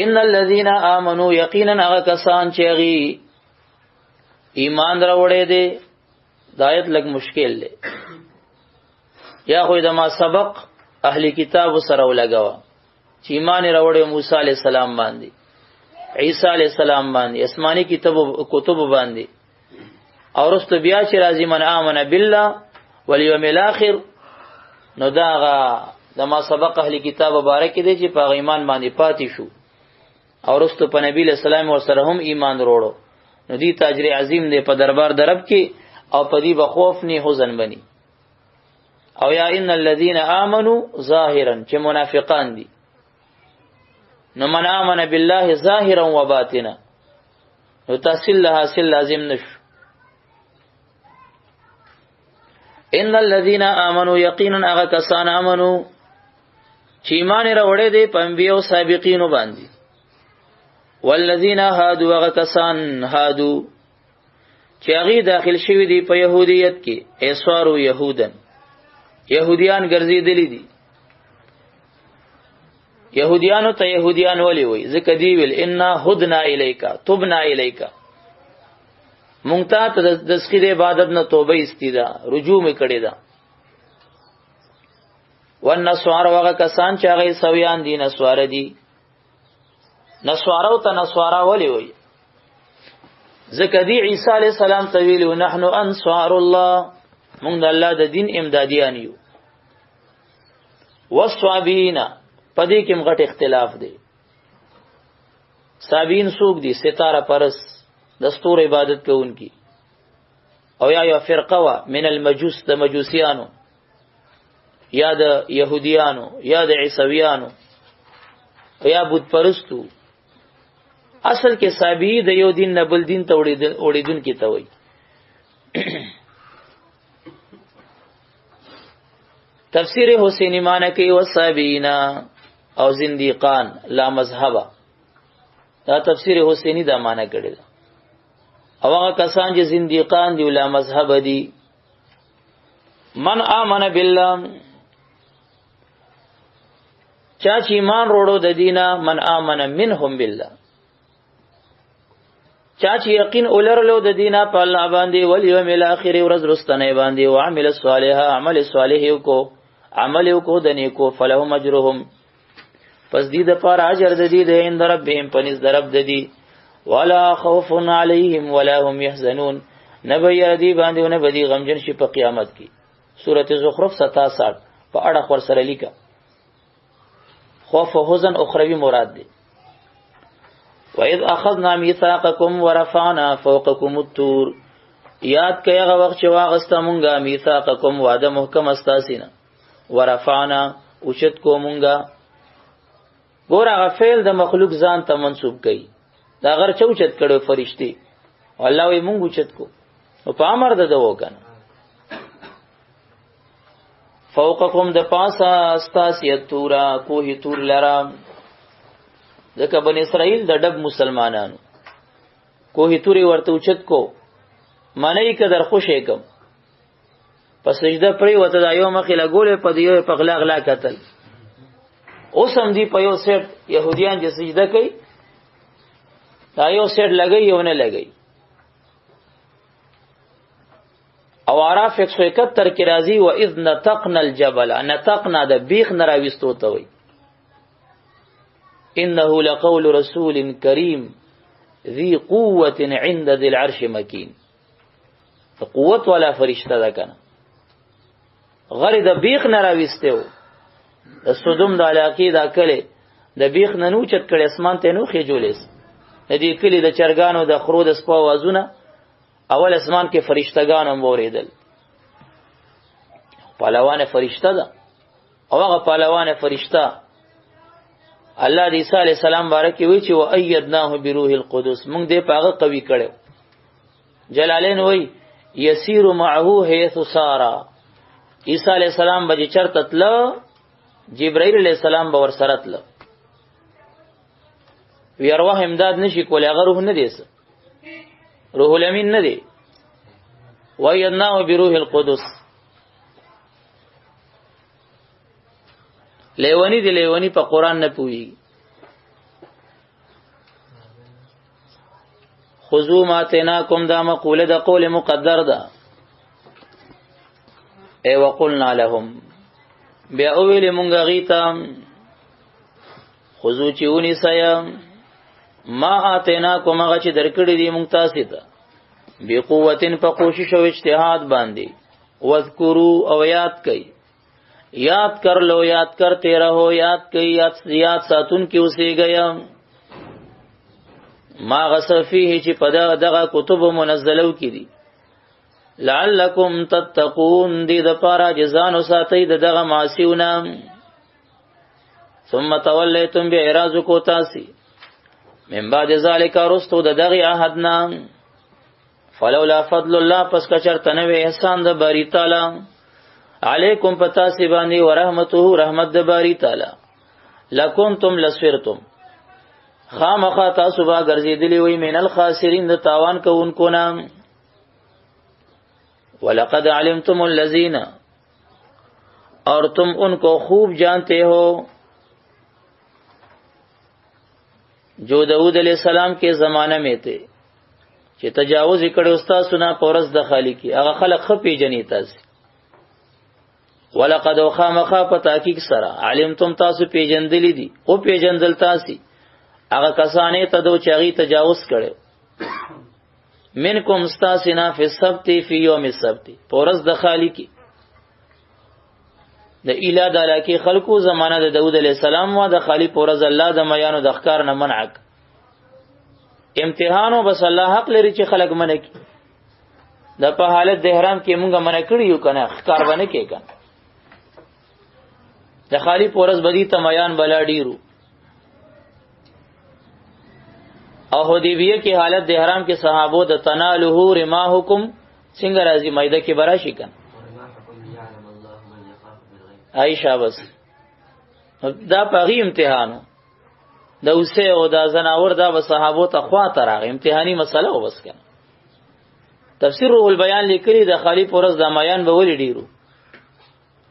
ان الذين آمنوا یقینا هغه کسان چې غي ایمان راوړې دي دایت لګ مشکل دی یا خو د ما سبق اهلی کتاب سره ولګوا چې ایمان راوړې موسی علی السلام باندې عیسی علی السلام باندې آسمانی کتب باندې او رست بیا چې راځي من آمن بالله والیوم الاخر نو داغه د ما سبق اهلی کتاب مبارک دي چې په ایمان باندې پاتې شو او رست په نبی له سلام ور سره هم ایمان وروړو نو دی تاجر عظیم دی په دربار درب کې او په دې بخوف نه حزن بني او یا ان الذين امنوا ظاهرا چې منافقان دي نو من آمن بالله ظاهرا و باطنا نو تحصیل له حاصل لازم نشو ان الذين امنوا یقینا هغه کسان امنو چې ایمان راوړې دي په انبیو سابقینو باندې والذین هادوا هغه کسان هادو چې هغه داخل شوی دي په يهودیت کې ایسوارو يهودن يهوديان ګرځېدلې دي يهوديانو ته يهوديان ولي وي ځکه دی ویل ان هدنا الیکا تبنا الیکا مونږ ته د ذکر عبادت نه توبه استیدا رجوع می کړی دا والنسوار هغه کسان چې هغه سویان دي نسوار دي نسوارو ته نسوارا ولي وي ځکه دی عیسی علی السلام ته ویلو نحنو انصار الله مونږ د الله د دین امدادیان یو والصابین پدې کې مغټ اختلاف دی صابین سوق دي ستاره پرس دستور عبادت کوونکی او یا فرقه وا من المجوس د مجوسیانو یا د يهوديانو یا د عیسویانو یا بت پرستو اصل کې صابی د یو دین نه بل دین ته وړیدون کې ته وای تفسیر حسینی معنی کوي وصابینا او زنديقان لا مذهبا دا تفسیر حسینی دا معنی کړی او هغه کسان چې زنديقان دي لا مذهب دي من آمن بالله چا چې ایمان وروړو د دینه من آمن منهم بالله چا چې یقین ولرلو د دینه په الله باندې ول یوم الاخر ورځ رستنه باندې او عمل صالحا عمل صالح کو عمل کو د نیکو فلهم اجرهم پس دې د پر اجر د دې د اند ربهم پنځ درب د دې ولا خوف علیهم ولا هم يحزنون نبی دې باندې نه بدی غمجن شي په قیامت کې سورته زخرف 67 په اړه خور سره لیکه خوف او حزن اخروی مراد دی وَإِذْ أَخَذْنَا مِيثَاقَكُمْ وَرَفَعْنَا فَوْقَكُمُ الطُّورَ یاد کړئ هغه وخت چې واغسته مونږه میثاقکم وعده محکم استاسینا ورفعنا اوچت کو مونږه ګور هغه فعل د مخلوق ځان ته منسوب کړي دا غر چوچت کړو فرشتي الله وي مونږ اوچت کو او په امر ده وکنه فوقکم د پاسا استاسیت تورا کوه تور لرا ځکه بن اسرائیل د ډب مسلمانانو کوه توري ورته اوچت کو معنی قدر خوشې کم پس سجده پرې وته دا یو مخې لګولې په دیو په غلا غلا قتل اوس هم دی په یو سیټ يهوديان چې سجده کوي دا یو سیټ لګي یو نه لګي او عراف 171 کې راځي و اذ نتقنا الجبل نتقنا د بیخ نراويستو ته وي انه لقول رسول کریم ذی قوت عند ذی العرش مکین قوت والا فرشتہ ده کنه غری د بیخ نراويسته و د سودوم د علاقې دا کله د بیخ ننو چت کړي اسمان ته نو خېجولېس د دې کلی د چرګانو د خرو د سپا وازونه اول اسمان کې فرشتگان هم اوریدل پهلوان فرشتہ ده او هغه پهلوان فرشتہ الله د عیسی علی السلام بارک وی چې و ایدناه بروح القدس موږ دې پاغه قوی کړو جلالین وی یسیر معه حيث سارا عیسی علی السلام به چرته تل جبرائیل علیہ السلام به ور سره تل وی ارواح امداد نشي کولای هغه روح نه دی روح الامین نه دی و ایدناه بروح القدس لیونی دی لیونی په قران نه پوي خذوا ما اتیناکم دا مقوله د قول مقدر ده. ای وقلنا لهم بیا اویل مونږ غیتا خذو چونی سیا ما اتیناکم هغه چې درکړی دی مونږ تاسو ته بقوتن په کوشش او اجتهاد باندې واذکروا او یاد کئ یاد کر لو یاد کرتے رہو یاد کئی یاد ساتون کی اسے گیا ما غصفیه چی پدا دغا کتب منزلو کی دی لعلکم تتقون دی د پارا جزانو ساتی دغا معصیونا ثم تولیتم بی اعراض کو تاسی من بعد ذالک رستو دغی عهدنا فلولا فضل اللہ پس کچر تنوی احسان د باری تعالی علیکم پتا سی باندې ورحمته رحمت د باری تعالی لکنتم لسفرتم خامخا تاسو با ګرځیدلی وی من الخاسرین د تاوان کوونکو نام ولقد علمتم الذین اور تم ان کو خوب جانتے ہو جو داؤد علیہ السلام کے زمانہ میں تھے چې تجاوز کړي استاد سنا پورس د خالقی هغه خلق خپې جنې تاسو ولقد خامخا په تحقیق سره علمتم تاسو پیجندلی دي او پیجندل تاسو هغه کسانې ته دو چاغي تجاوز کړي منکم استاسنا فی السبت فی یوم السبت پورس د خالقی د اله د علاقه خلقو زمانہ د داوود علیہ السلام و د خالق پورز الله د میانو د اخکار نه منعک امتحانو بس الله حق لري چې خلق منه کی د په حالت د احرام کې مونږه منه کړی یو کنه اخکار باندې کې کنه د خالی پورز بدی تمیان بلا ډیرو او حدیبیه کی حالت د احرام کې صحابو د تنالو رماحکم څنګه راځي مایده کې براشي کنه عائشہ بس دا پغی امتحانو دا اوسه او دا زناور دا به صحابو ته خوا تراغ امتحانی مسله و بس کنه تفسیر روح البیان لیکلی د خالی پورز د میان به ولې ډیرو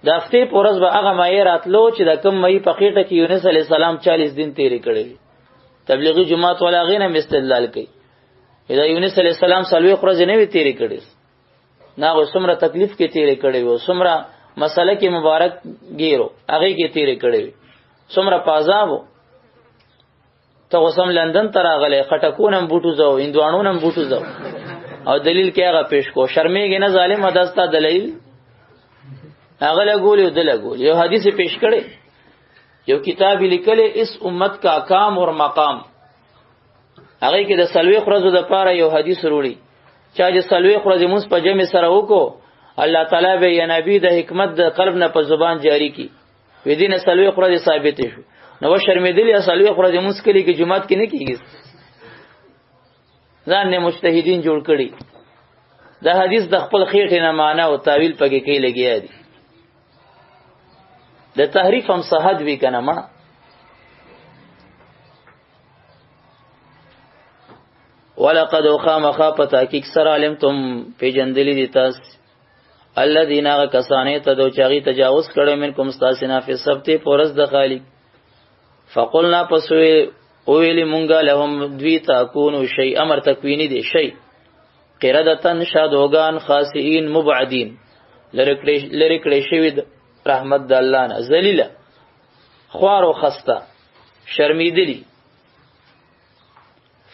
د هفته پورز به هغه مې راتلو چې د کم مې پخېټه کې یونس علی السلام 40 دن تیرې کړې تبلیغی جماعت ولا غینه استدلال کوي دا یونس علی السلام سلوي خرج نه وی تیرې کړې ناغه څومره تکلیف کې تیرې کړې و څومره مسله کې مبارک ګیرو هغه کې تیرې کړې څومره پازاو ته وسم لندن تر غلې خټکونم بوټو زو هندوانونم بوټو زو او دلیل کې هغه پیش کو شرمېږي نه ظالم اداستا دلیل هغه لګول یو دلګول یو حدیث پیش کړي یو کتاب لیکل اس امت کا کام اور مقام هغه کې د سلوي خرزو د پاره یو حدیث وروړي چا چې سلوي خرزو موږ په جمع سره وکړو الله تعالی به یا نبی د حکمت د قلب نه په زبان جاری کی وې دینه سلوي خرزو ثابت شو نو شرمېدلی سلوي خرزو موږ کلی کې جمعات کې نه کیږي ځان نه مجتهدین جوړ کړي دا حدیث د خپل خېټه نه معنی او تعویل پکې کوي لګیا دي د تحریف هم صحت وی کنه ما ولقد خامخا پتاکیک سر علمتم پیجندلی دي تاس الذين كسانه تدو چاغي تجاوز کړي منکم استاسنا فی السبت پورس د خالق فقلنا پسوی اویلی مونگا لهم دوی تاکونو شی امر تکوینی دی شی قردتن شادوگان خاسئین مبعدین لرکڑی شوید رحمت دا اللہ نا زلیل خوار و خستا شرمیدلی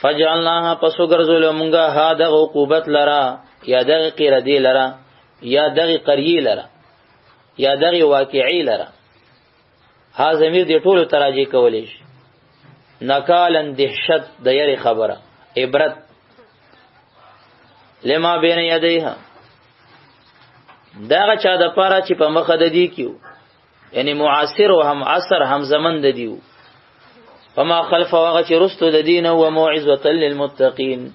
فجعلناها پسو گرزولو مونگا ها دغ عقوبت لرا یا دغ قردی لرا یا دغ قریی لرا یا دغ واقعی لرا ها زمیر دی طولو تراجی کولیش نکالن دهشت د یری خبره عبرت لما بین یدیها داغه چا د پاره چې په مخه د دی کیو یعنی معاصر او هم عصر هم زمن د دیو فما خلف واغه چې رستو د دین او موعظه للمتقین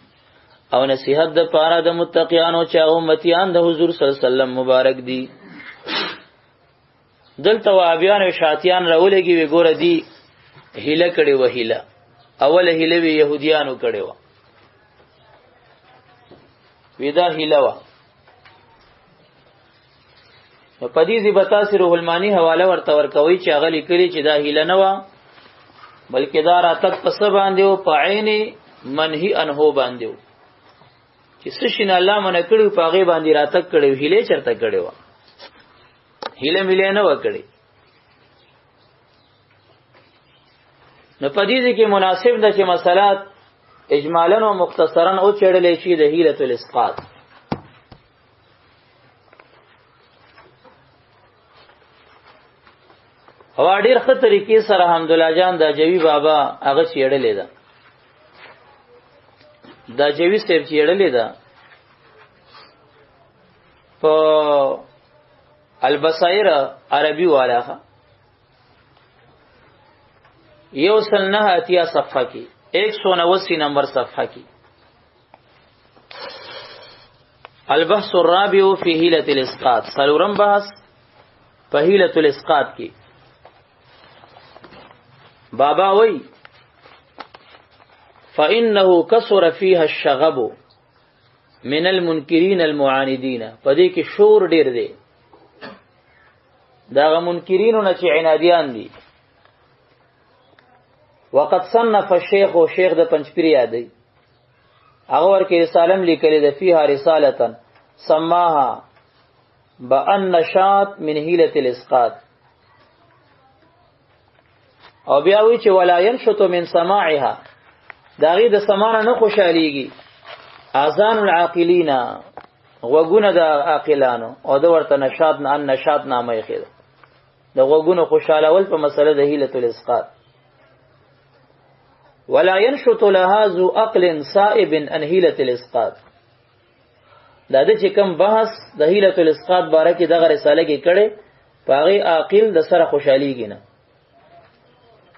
او نصیحت د پاره د متقینانو چې امتیان د حضور صلی الله علیه وسلم مبارک دی دلته وابیان او شاتیان راولېږي وی ګور دی هیله کړي و هیله اول هیله وی يهوديانو کړي و ودا هیله وا په دې ځبتا تاسو روح المانی حواله ورته ورکوي چې هغه لیکلي چې دا هیله نه و بلکې دا راتک پس باندې او په عین منهي انه باندې چې سشین الله منه کړو پاغه باندې راتک کړو هیله چرته کړو هیله ملي نه وکړي نو پدې کې مناسب ده چې مسالات اجمالا او مختصرا او چړلې شي د هیله الاسقاط او ډیر ښه طریقې سره حمدالله جان دا جوی بابا هغه چړلې ده دا جوی سیب چړلې ده په البصائر عربي والاخه یو سل نه اتیا صفحه کی 189 نمبر صفحه کی البحث الرابع فی حیلة الاسقاط سلورم بحث په حیلة الاسقاط کی بابا وی فإنه كثر فيها الشغب من المنکرین المعاندین پدې کې شور ډیر دی دا منکرینو نه چې عنادیان دي وقد صنف الشيخ او شیخ د پنځپيري یادي هغه ورکه رسالم لیکلې ده فيها رساله سماها بان نشاط من حيله الاسقاط او بیا وی چې ولا ينشط من سماعها داغي د سمانه نه خوشاليږي اذان العاقلین وغونه د عاقلانو او د ورته نشاط نه نشاط نامه یې خېده د وغونه خوشاله ول په مسله د حيله الاسقاط ولا ينشط لها ذو عقل صائب عن حيله الاسقاط دا د چې کوم بحث د حيله الاسقاط باره کې دغه رساله کې کړي پاغي عاقل د سره خوشاليږي نه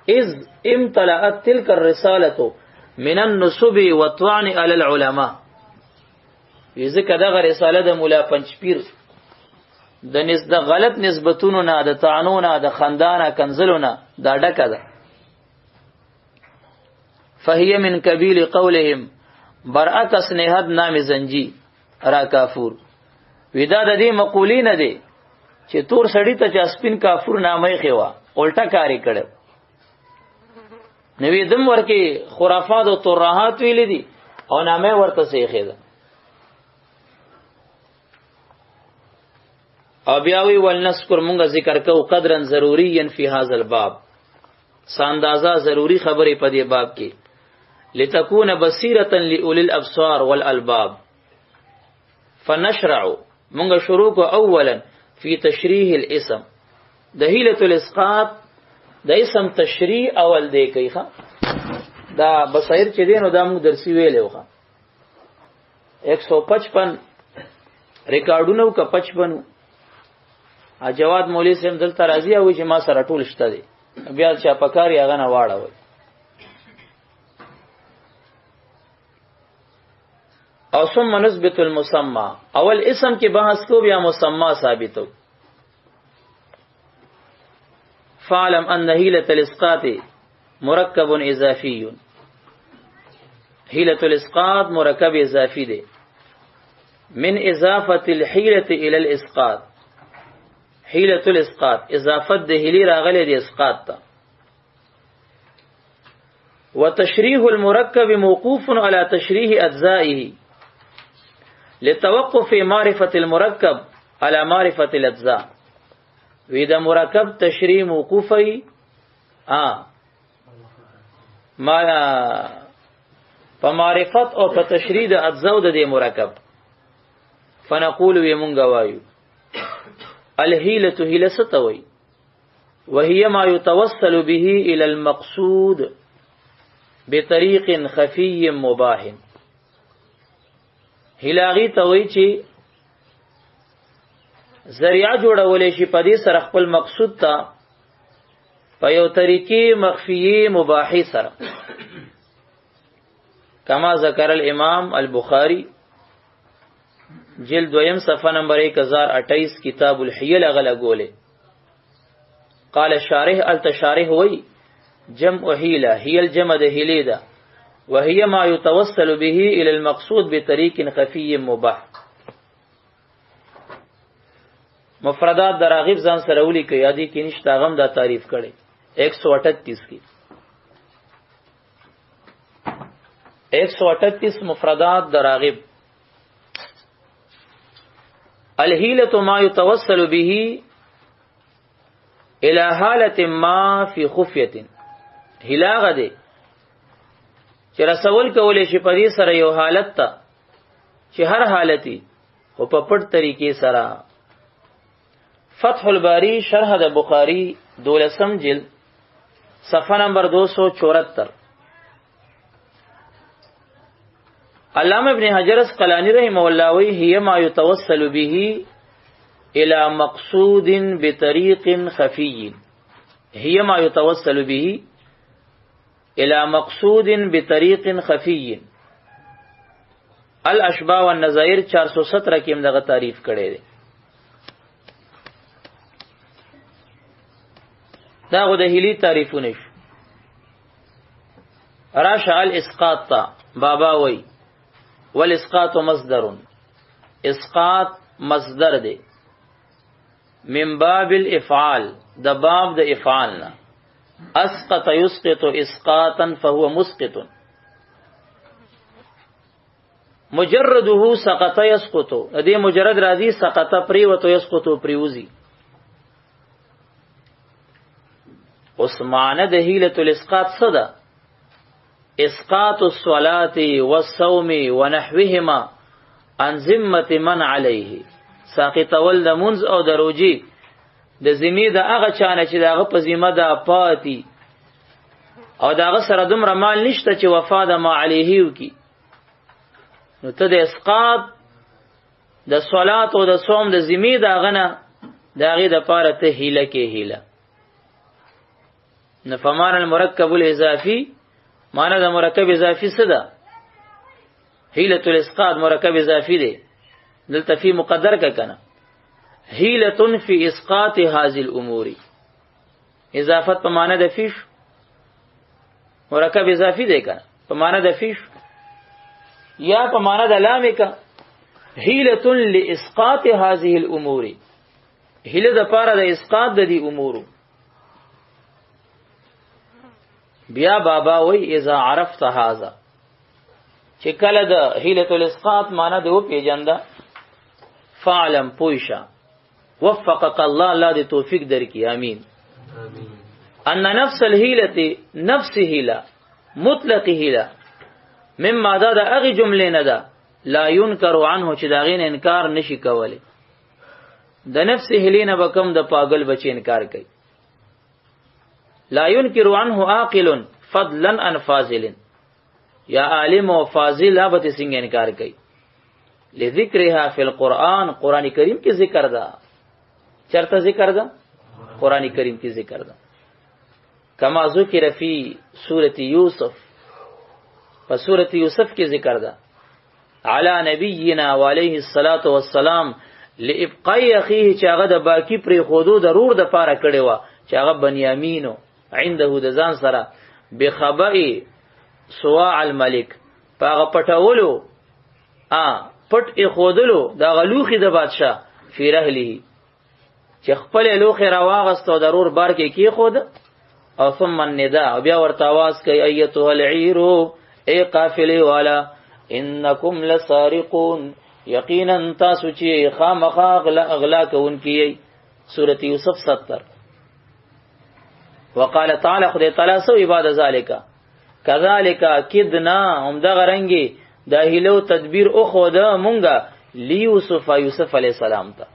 اذ امتلأت تلك الرساله من النسب والطعن على العلماء ځکه دغه رساله د مولا پنځپیر د غلط نسبتونو نه د طعنونو د خندانه کنزلونه دا ډکه ده فهي من قبيل قولهم برعکس نهد نام زنجي را کافور ودا د دې مقولین دي چې تور سړی ته چاسپین کافور نامه خوا الټا کاری کړو نوې دم ورکه خرافات او ترهات ویل دي او نامه ورته سیخه ده او بیاوی ولنذکر مونږه ذکر کو قدرن ضروری فی هذا الباب ساندازا ضروری خبره په دې باب کې لتكون بصیرة لأولی الابصار والالباب فنشرع مونږه شروع کو اولا فی تشریح الاسم د حیلة الاسقاط د اسم تشریح اول دی کوي ښا دا بصیر چې دینو دا موږ درسي ویلو ښا 155 ریکارډونو کا 55 جواد مولوی سیم دلته راضی او چې ما سره ټول شته دي بیا چې پکاري هغه نه واړوي او ثم نثبت المسمى اول اسم کې بحث کو بیا مسمى ثابتو فعلم ان حيلة الاسقاط مركب اضافي حيلة الاسقاط مركب اضافي دی من اضافه الحيلة الى الاسقاط حيلة الاسقاط اضافت د هلی راغله د اسقاط ته وتشريح المركب موقوف على تشريح اجزائه لتوقف معرفه المركب على معرفه الاجزاء وإذا مركب تشريح موقوفي ما فمعرفت او په تشریح د اجزاء د مرکب فنقول ويمونګ وایو الهیلة هیله ستوي وهي ما يتوصل به الى المقصود بطريق خفي مباح هلاغي توي چې ذریعہ جوړولې شي په دې سره خپل مقصود ته په یو طریقې مخفیه مباحی سره کما ذکر الامام البخاری جلد دویم صفحه نمبر 1028 کتاب الحیل غلا گوله قال الشارح التشارح وی جمع حیله هي الجمع ده هلیدا وهي ما يتوصل به الى المقصود بطريق خفي مباح مفردات دراغب ځان سره ولي کې یادي کې نشته غم دا تعریف کړي 138 کې 138 مفردات دراغب الحیلة ما يتوسل به الى حالة ما فی خفیة. حیله غده چې رسول کولې شي په دې سره یو حالت ته چې هر حالتي او په پټ طریقې سره. فتح الباری شرح د بخاری 12 جلد صفحه نمبر 274. علامہ ابن حجر اسقلانی رحمه الله وی هي ما يتوسل به الى مقصود بطريق خفي. هي ما يتوسل به الى مقصود بطريق خفي. الاشباح والنظائر 417 کې دغه تعریف کړی دی. دا غو د هلی تعریفونه شو. راشه الاسقاط تا بابا وی والاسقاط مصدر. اسقاط مصدر دی من باب الافعال، د باب د افعالنا. اسقط يسقط اسقاطا فهو مسقط. مجرده سقط يسقط، دې مجرد راځي سقط پریوت يسقط پریوزي. عثمان د هیله الاسقاط صدا اسقاط الصلاه والصوم ونحوهما عن ذمه من عليه. ساقط ول د منز او د روجي د ذمه د هغه چانه چې دغه په ذمه د پاتې او دغه سره دومره مال نشته چې وفا د ما علیه وکي. نو ته د اسقاط د صلات او د صوم د ذمه د غنه دغه د پاره ته هیله کې هیله. نفمان المرکب الاضافي معنی د مرکب اضافي څه ده؟ هیله الاسقاط مرکب اضافي دی. دلته فی مقدر کا کنه حیلة فی اسقاط هذه الامور. اضافت په معنی د فیش مرکب اضافي دی کنه په معنی د فیش یا په معنی د لام کا حیلة لاسقاط هذه الامور. هیله د پاره د اسقاط د دې امور. بیا بابا وی اذا عرفت هذا چې کله د حیلة الاسقاط معنی د و پیجنده فعلم پویشا وفقك الله، الله دې توفیق درکړي امين. ان نفس الهیله نفس هیله مطلق هیله مما دا اغه جمله نه ده لا ينكر عنه چې داغین انکار نشي کولی. د نفس هیلینه بکم د پاگل بچی انکار کوي. لا ينكر عنه عاقل فضلا عن فاضل. یا عالم او فاضل هغه څنګه انکار کوي. لذکرها فی القرآن، قرآن کریم کی ذکر دا. چرته ذکر دا؟ قرآن کریم کی ذکر دا. کما ذکر فی سورۃ یوسف، په سورۃ یوسف کی ذکر دا. علی نبینا و علیہ الصلاۃ والسلام لابقاء اخیه چې هغه د باقی پر خودو ضرور د پاره کړي وا چې هغه بنیامینو عنده د ځان سره بخباء سواع الملک پاغه پټولو پټ اخودلو دا غلوخي د بادشاہ فی رحله چې خپل لوخي راواغست او ضرور بار کې خود او ثم النداء بیا ورته आवाज کوي ایتها العیر ای قافله والا انکم لسارقون، یقینا تاسو چې خامخا اغلا کوونکی. سورۃ یوسف 70. وقال تعالی خدای تعالی سو عباد ذالک کذالک کدنا هم دا غرنګي دا هیلو تدبیر او خدا مونږه لیوسف یوسف علی السلام ته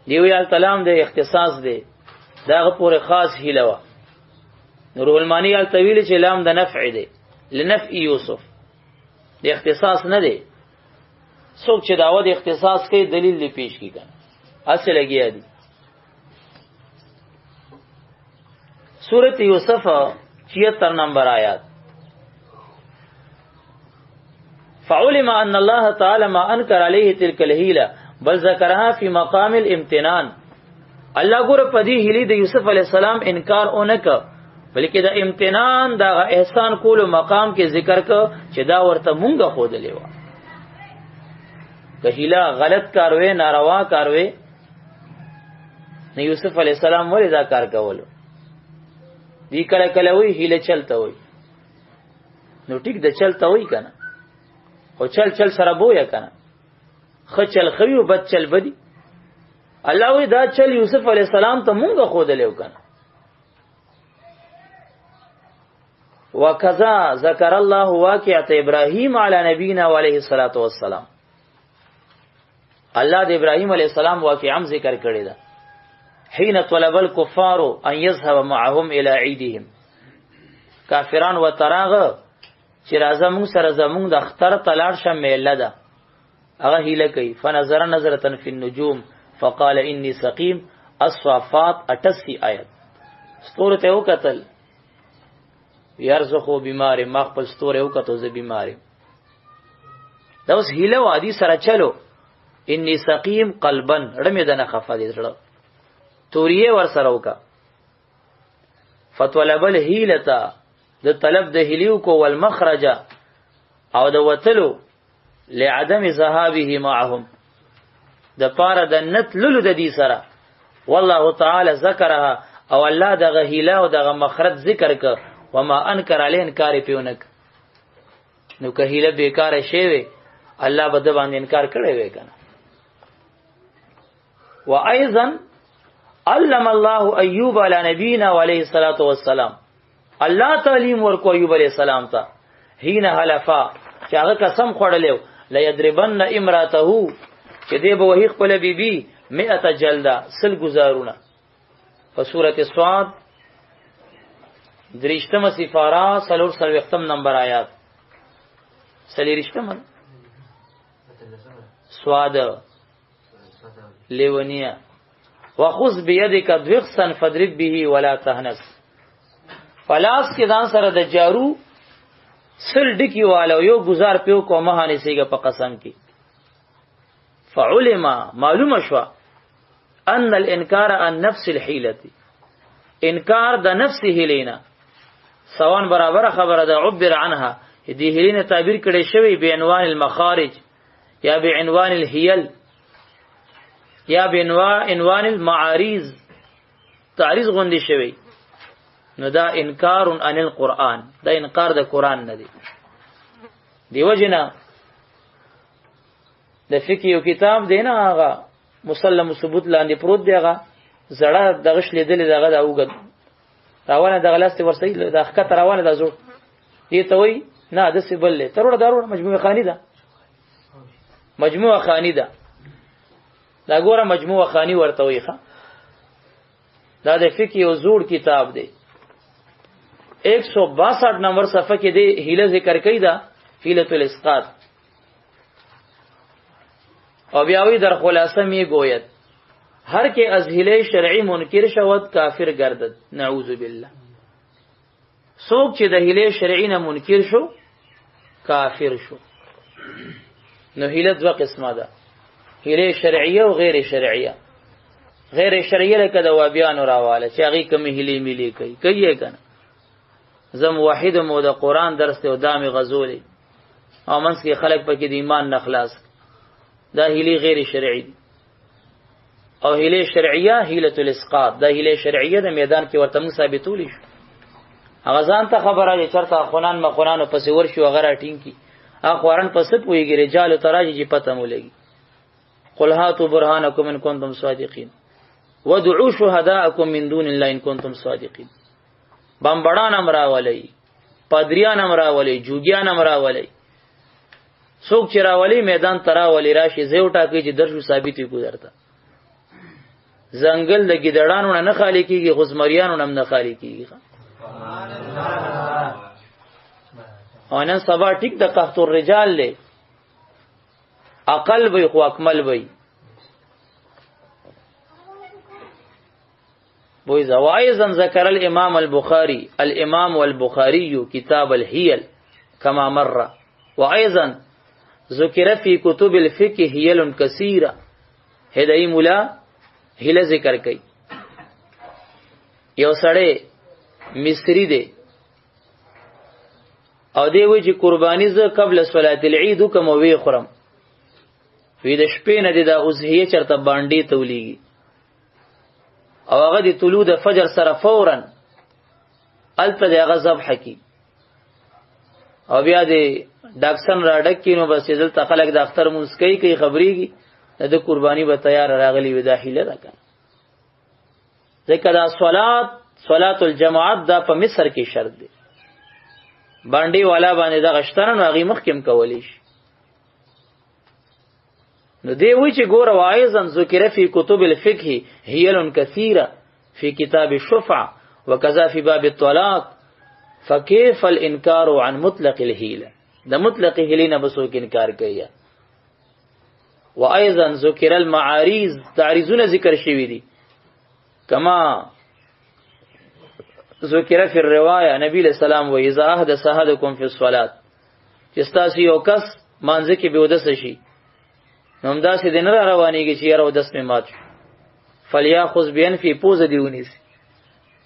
دیو یا کلام د اختصاص دی دا پورې خاص هیلو. نور المانی ال طویل چې لام د نفع دی لنفع یوسف د اختصاص نه دی. څوک چې داوود اختصاص کوي دلیل دی پیش کی کنه اصل لګیا دی. سورۃ یوسف 76 نمبر آیات. فعلم ان الله تعالی ما انکر علیه تلک الهیله بل ذکرها فی مقام الامتنان. الله ګور په دې هیله د یوسف علی السلام انکار اونک بلکې د امتنان دا احسان کولو مقام کې ذکر ک چې دا ورته مونږه خود لیوا. کهیلا غلط کاروي ناروا کاروي نه یوسف علی السلام ولې دا کار کولو. دی کله کله وی هیله چلته وی نو ټیک د چلته وی کنه او چل سره بویا کنه خچل خوي او بد چل بدی. الله وی دا چل یوسف علی السلام ته مونږه خودلې وکنه. وکذا ذکر الله واقعه ابراهیم علی نبینا علیه الصلاۃ والسلام. الله د ابراهیم علیه السلام واقعام ذکر کړی دا. حين طلب الكفار ان يذهب معهم الى عيدهم. کافران و تراغه چې راځه مونږ سره زمونږ د اختر تلاړ شه میله ده. هغه هیله کوي. فنظر نظرة في النجوم فقال اني سقيم. الصافات 88 آیت. ستوره ته وکتل یارزخو بیمار ما خپل ستوره وکتو زه بیمار. دا اوس هیله وادي سره چلو. انی سقیم قلبا رمې دنه خفه دي زړه توریه ور سره وکا. فطلب الهیلتا د طلب د هلیو کو والمخرج او د وتلو لعدم ذهابه معهم د پاره د نت لولو د دې سره. والله تعالی ذکرها او الله دغه هیله او دغه مخرج ذکر ک. وما انکر علی انکار پیونک. نو که هیله بیکاره شی وي الله به د باندې انکار کړی وي کنه. وايضا علم الله ایوب علی نبینا علیه الصلاۃ والسلام. الله تعلیم ورکو ایوب علیہ السلام ته حين حلفا چې هغه قسم خوړلو لا یضربن امراته چې دی به وهی خپل بیبي 100 جلده سل گزارونه. په سورته صاد درشتمه سفاره سلور سلوختم نمبر آیات سلیرشتمه صاد لیونیه. وخذ بيدك ضغثا فاضرب به ولا تهنس. فلاس کې ځان سره د جارو سل ډکی والو یو گزار پیو کو مهانه سیګه په قسم کې. فعلم معلومه شو ان الانکار عن نفس الحيله انکار د نفس هلینا سوان برابر خبره ده. عبر عنها دې هلینا تعبیر کړي شوی به عنوان المخارج یا به عنوان الهیل یا بعنوان المعارض تعریض غوندي شوی. نو دا انکار عن القرآن دا انکار د قرآن نه دی. دیو جنا د فقه یو کتاب دی نه هغه مسلم ثبوت لاندې پروت دی. هغه زړه دغه شلې دل دغه دا وګد راونه دغه لاستي ورسې د حقیقت راونه د زور دې ته وای نه د سیبل له تروړه دارو مجموعه خانی ده. مجموعه خانی ده دا ګوره مجموعه خانی ورته وي ښه. دا د فقه یو زوړ کتاب دی. 162 نمبر صفحه کې دی هیله ذکر کوي دا حیلة الاسقاط. او بیاوی در خلاصه می گوید هر که از هیله شرعی منکر شود کافر گردد. نعوذ بالله. څوک چې د هیله شرعی نه منکر شو کافر شو. نو هیله دوه قسمه ده. هیله شرعیه او غیر شرعیه. غیر شرعیه لکه د وابیانو راواله چې هغه کوم هیله ملي کوي کنه. زم واحد مو د قران درس ته ودامي غزولې او منس کې خلق پکې د ایمان نه خلاص. دا هیله غیر شرعی دي. او هیله شرعیه هیله الاسقاط. دا هیله شرعیه د میدان کې ورته موږ ثابتولی شو. هغه ځان ته خبره چې چرته خونان مخونانو پسې ورشي وغیرہ ټینګ کی اخوارن پسې پويږي رجال تراجي پته مولېږي. قل هاتوا برهانكم ان كنتم صادقين ودعوا شهداءكم من دون الله ان كنتم صادقين. بمبړان امراولي پادریان امراولي جوګیان امراولي څوک چې راولي میدان تراولي راشي زیوټا کوي چې درشو ثابتې کو درته. زنګل د ګډړانو نه خالی کیږي غزمریانو نه خالی کیږي. اونن سبا ټیک د قحط الرجال له عقل وي خو اکمل وي. بوئی زوائزا ذکر الامام البخاری الامام والبخاری کتاب الحیل کما مر. وایضا ذکر فی کتب الفقه حیل کثیرہ. هدای مولا هله ذکر کئ. یو سړی مصری دی او دی وی چې قربانی ز قبل صلات العید کوم وی خورم. وی د شپې نه دی د اوزهیه چرته باندې تولیږي او هغه د طلوع د فجر سره فورا الته د ذبح کی. او بیا دې ډاکټر راډک کینو بس دلته خلک د اختر مسکی کوي خبريږي د قرباني به تیار راغلی وي داخله ده کنه. ځکه دا صلات الجماعت دا په مصر کې شرط دی باندې والا باندې دا غشتنه نو هغه مخکم کولی شي. نو دی وی چې ګوره واعظا ذکر فی کتب الفقه هیل کثیره فی کتاب الشفعه وکذا فی باب الطلاق فكيف الانکار عن مطلق الهیله د مطلق هیلینه بسو کې انکار کوي. وايضا ذکر المعارض تعریضونه ذکر شوی دي کما ذکر فی الروايه نبی علیہ السلام و اذا احدث احدکم فی الصلاه چې تاسو یو کس مانځ کې بودس شي نو همدا سي دین را روانيږي چې یاره ودس می مات فلیاخذ بین فی پوز دیونیس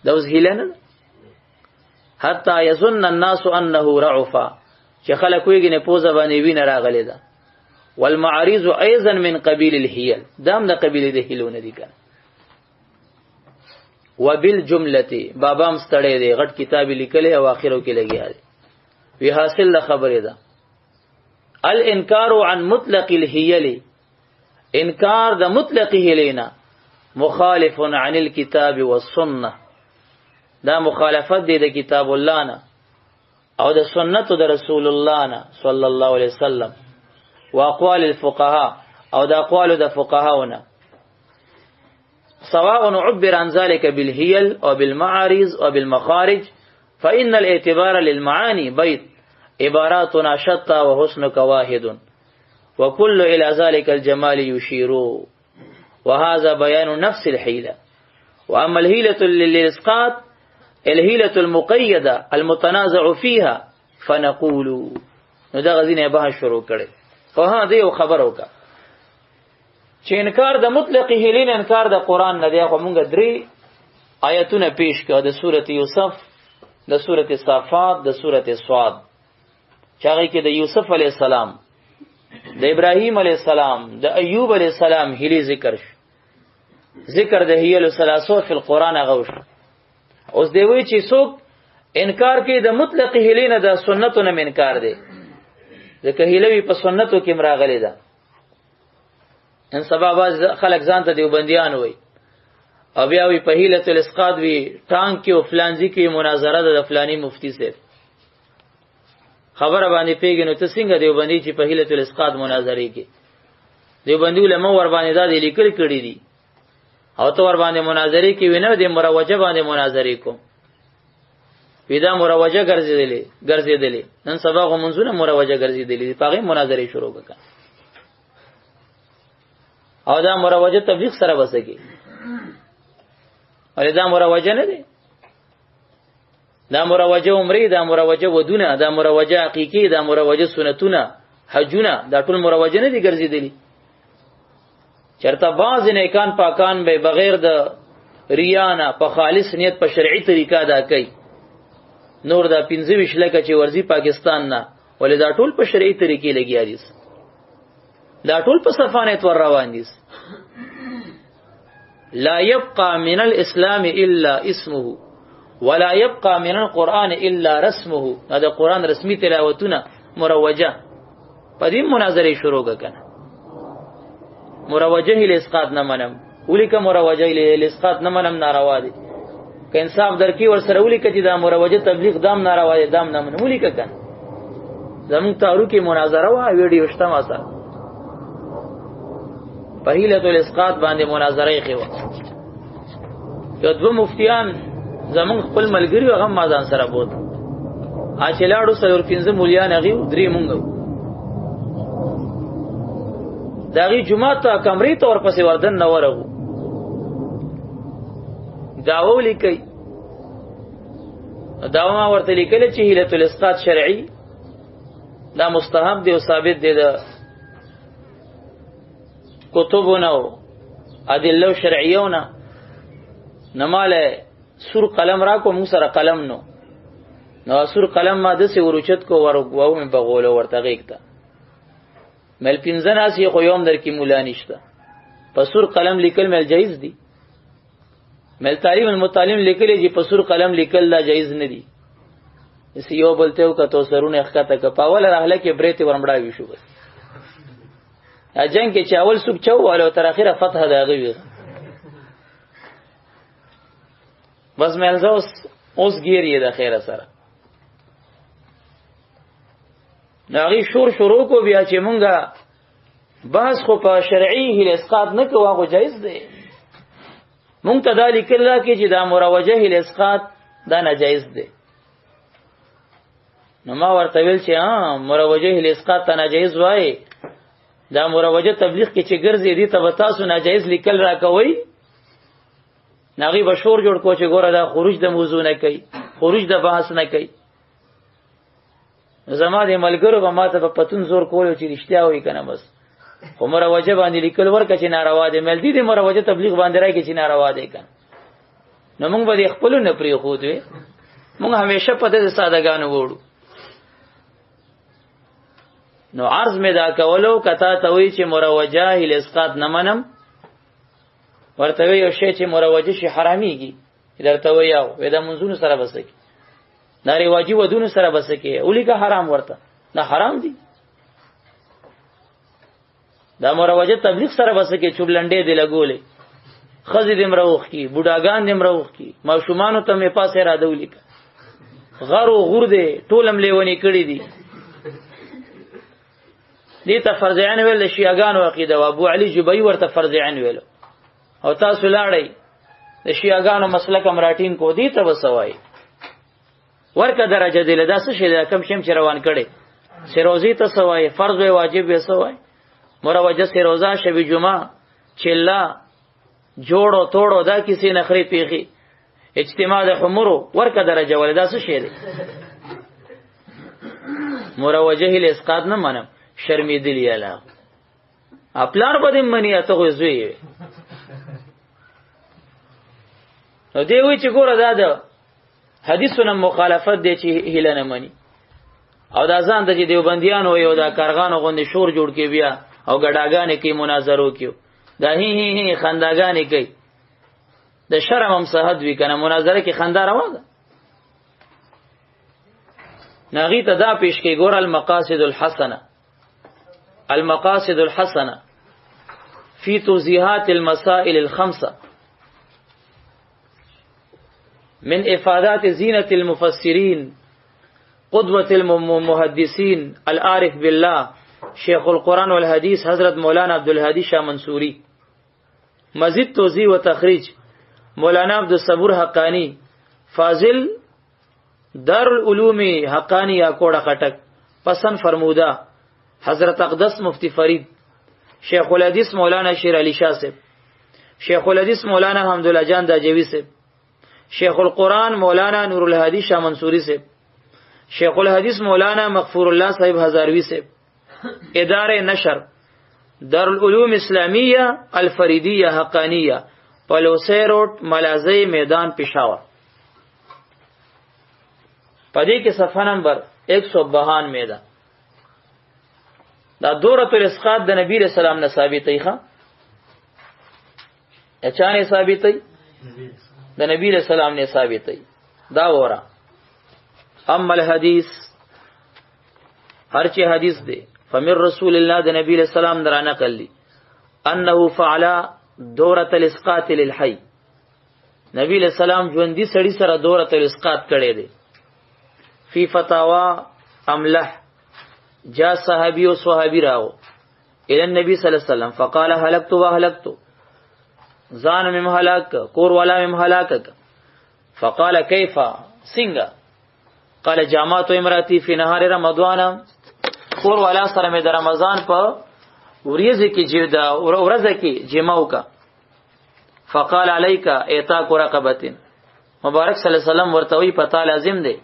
دوز هیلنه حتی یظن الناس انه رعفا چې خلک ویږي نه پوزه باندې وینه راغلی ده. والمعارض ايضا من قبيل الهيل دام د قبيله د هیلونه دي کنه. وبالجمله بابا مستړی دی غټ کتاب لیکلی او اخرو کې لګیا دی وی حاصل خبره ده الانکار عن مطلق الهیل انکار د مطلق هیلینا مخالف عن الكتاب والسنه دا مخالفت دی د کتاب الله نه او د سنت د رسول الله نه صلی الله علیه وسلم واقوال الفقهاء او د اقوال د فقهاونه سواء عبر عن ذلك بالهيل او بالمعارض او بالمخارج فإن الاعتبار للمعاني بيت عباراتنا شتى وحسنك واحد وكل إلى ذلك الجمال يشير وهذا بيان نفس الحيلة. وأما الهيلة للإسقاط الهيلة المقيدة المتنازع فيها فنقول نو دا غزینه به شروع کړي خو ها دی یو خبر وکړه چې انکار د مطلق هیلین انکار د قران نه دی. خو مونږ درې آیتونه پیش کړه د سورته یوسف د سورته صافات د سورته صاد چې هغه کې د یوسف علی السلام د ابراهیم علی السلام د ایوب علی السلام هیلي ذکر د هیل ثلاثه فی القران غوش. اوس دی وی چې څوک انکار کوي د مطلق هیلینه د سنتو نه انکار دی ځکه هیلوی په سنتو کې مراغلی ده. ان سبب خلک ځان ته دیوبندیان وای او بیا وی په هیله الاسقاط وی ټانک کې او فلانځي کې مناظره ده د فلانی مفتی سره خبره باندې پیګنو ته څنګه دیوبندی چې په هیله الاسقاط مناظره کې دیوبندی علماء ور باندې دا لیکل کړي دي او تو ور باندې مناظره کې وینه د مروجه باندې مناظره کوم پیدا مروجه ګرځېدلې نن سبا غو منځونه مروجه ګرځېدلې پاغه مناظره شروع وکړه او دا مروجه تبلیغ سره وسګي ولې دا مروجه نه دي دا مروجه عمرې دا مروجه ودونه دا مروجه حقيقي دا مروجه سنتونه حجونه دا ټول مروجه نه دي ګرځېدلې چرته باز نیکان پاکان به بغیر د ریانا په خالص نیت په شرعي طریقه دا کوي نور دا 25 لکه چې ورزي پاکستان نه ولې دا ټول په شرعي طریقې لګیا دي دا ټول په صفانه تور روان دي. لا يبقى من الاسلام الا اسمه ولا يبقى من القران الا رسمه. دا قران رسمي تلاوتونه مروجه په دې مناظره شروع وکړه مروجه الاسقاط نه منم ولیکه مروجه الاسقاط نه منم ناروا دي که انصاف درکې ور سره ولیکه چې دا مروجه تبلیغ دام ناروا دي دام نه منم ولیکه کنه زمون تاروکی مناظره وا ویډیو شته ما سره په هیله الاسقاط باندې مناظره یې خو یو دو مفتیان زمون خپل ملګری هغه ما ځان سره بوت اچلاړو سره 15 مولیان هغه درې مونږ داغي جمعه ته کمرې تور پسې وردن نه ورغو داو لیکي داو ما ورته لیکل چې هیله الاسقاط شرعي دا مستحب دی او ثابت دی د کتبونو ادله شرعیونه نماله سور قلم را کو موږ سره قلم نو سور قلم ما د سی ورچت کو ورغو مې بغول ورته غیکتا مل پینځن اسی خو یوم در کی مولا نشته پسور قلم لیکل مل جایز دی مل تعلیم المتعلم لیکل چې پسور قلم لیکل لا جایز نه دی یو بلته او کته سرونه ښکته ک پاول راهله کې بریته ورمړاوي شو بس اجن کې چاول سوق چواله تر اخره فتح داغي وي بس ملزوس اوس ګیری د خیره سره ناغي شور شروع کو بیا چې مونږه بحث خو په شرعي هل اسقاط نه کوو هغه جایز دی مونږ ته دا لیکل کې چې دا مروجه هل اسقاط دا ناجایز دی نو ما ورته ویل چې مروجه هل اسقاط ته ناجایز وای دا مروجه تبلیغ کې چې ګرځي دي ته تاسو ناجایز لیکل را کوي ناغي بشور جوړ کو چې ګوره دا خروج د موضوع نه کوي خروج د بحث نه کوي زما د ملګرو به ماته په پتون زور کول چې رښتیا وي کنه بس خو مروجه باندې لیکل ورکه چې ناروا دي مل دي د مروجه تبلیغ باندې راکې چې ناروا دي کنه نو موږ به خپل نه پری خو دوی موږ همیشه په دې سادهګانو وړو نو عرض می دا کولو کتا ته وی چې مروجه هل اسقاط نه منم ورته یو شی چې مروجه شي حراميږي درته ویاو وې دا منځونو سره بسکی ناری واجب ودونو سره بسکی اولی کا حرام ورته دا حرام دي دا مروجه تبلیغ سره بسکی چوبلنډې دی لګولې خزې دې مروخ کی بوډاګان دې مروخ کی ماشومانو ته می پاسه را دولی کا غرو غور دې ټولم لیونی کړی دي دې ته فرض عین ویل شیعاګانو عقیده او ابو علي جبئی ورته فرض عین ویل او تاسو لاړی د شیعاګانو مسلک امراټین کو دي ته وسوای ورکه درجه دی له داسه شی کم شم چې روان کړي سروزی ته سوای فرض او واجب یې سوای مروجه سروزه شوی جمعه چلا جوړو توړو دا کسی نخري پیخي اجتماع د حمرو ورکه درجه ول داسه شی دی مروجه ال اسقاط نه منم شرمیدلی اله خپلار بده منی ته خو زوی نو دی وی چې ګوره دا د حدیثونو مخالفت دی چې هله نه مني او دا ځان د دیوبندیانو یو دا کارغانو غوندې شور جوړ کې بیا او ګډاګانې کې مناظرو کې دا هی خنداګانې کوي د شرم هم صحت وی کنه مناظره کې خندا روا ده ناغي ته دا پیش کې ګور المقاصد الحسنه فی توضیحات المسائل الخمسه من افادات زینة المفسرین قدوة المحدثین العارف بالله شیخ القرآن والحدیث حضرت مولانا عبدالهادی شاہ منصوری مزید توضیح و تخریج مولانا عبدالصبور حقانی فاضل دارالعلوم حقانی یا کوڑا خٹک پسند فرمودہ حضرت اقدس مفتی فرید شیخ الحدیث مولانا شیر علی شاہ سے شیخ الحدیث مولانا حمداللہ جان داجوی سے شیخ القرآن مولانا نور الحدیث شاہ منصوری سے شیخ الحدیث مولانا مغفور اللہ صاحب ہزاروی سے ادارہ نشر دارالعلوم اسلامیہ الفریدیہ حقانیہ پلوسی روڈ ملازی میدان پشاور پدی کے صفحہ نمبر 192 دا دورۃ الاسقاط د نبی رسول الله نے ثابتې ښه اچانه ثابتې د نبی رسول الله نے ثابتې دا وره اما الحدیث هر چی حدیث دی فمن رسول الله د نبی رسول الله درا نقل لی انه فعل دورۃ الاسقاط للحي نبی رسول الله ژوندۍ سړی سره دورۃ الاسقاط کړي دی فی فتاوا املح جاء صحابی و صحابی راو الى النبی صلی اللہ علیہ وسلم فقال هلكت وهلكت زان مم هلاك کور والا مم هلاك فقال كيف سنگا قال جامعت امراتی فی نهار رمضان کور والا سره مې د رمضان په ورځ کې جدا ورځ کې جمعو کا فقال عليك اعتاق رقبه مبارک صلی الله علیه وسلم ورته وی پتا لازم دی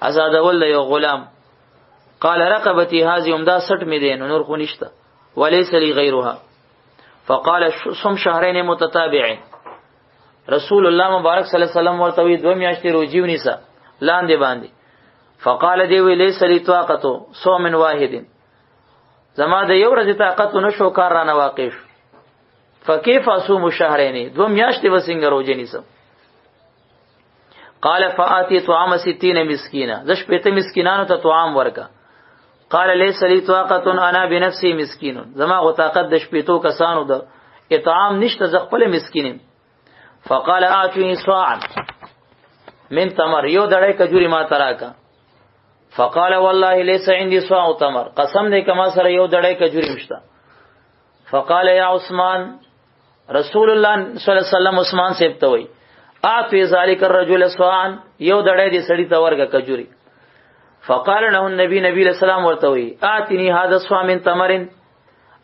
آزاد ول یو غلام قال رقبتي هذه امدا 60 می دین نور خو نشته وليس لي غيرها فقال صم شهرين متتابعين رسول الله مبارک صلی الله علیه وسلم ورته وی 2 میاشتې روزي ونیسه لاندې باندې فقال دی وی ليس لي طاقت صوم واحد زما د یو ورځې طاقت نشو کار را نه واقع شو فكيف اصوم شهرين 2 میاشتې وسنګ روزي نیسم قال فآتی طعام 60 مسکینا، زش پته مسکینانو ته طعام ورکا. قال ليس لي طاقه انا بنفسي مسکین، زما غو طاقت د شپېتو کسانو د اطعام نشته، ز خپل مسکینم. فقال آتوني صاعا من تمر، یو دړی کجوري ما تراکا. فقال والله ليس عندي صاع تمر، قسم دې کما سره یو دړی کجوري مشته. فقال يا عثمان، رسول الله صلی الله علیه وسلم عثمان سیب ته وای اعطي ذلك الرجل صاعا، یو دړی دې سړی ته ورګه کجوري. فقال له النبي نبی علیہ السلام ورته وای اعطني هذا الصاع من تمر،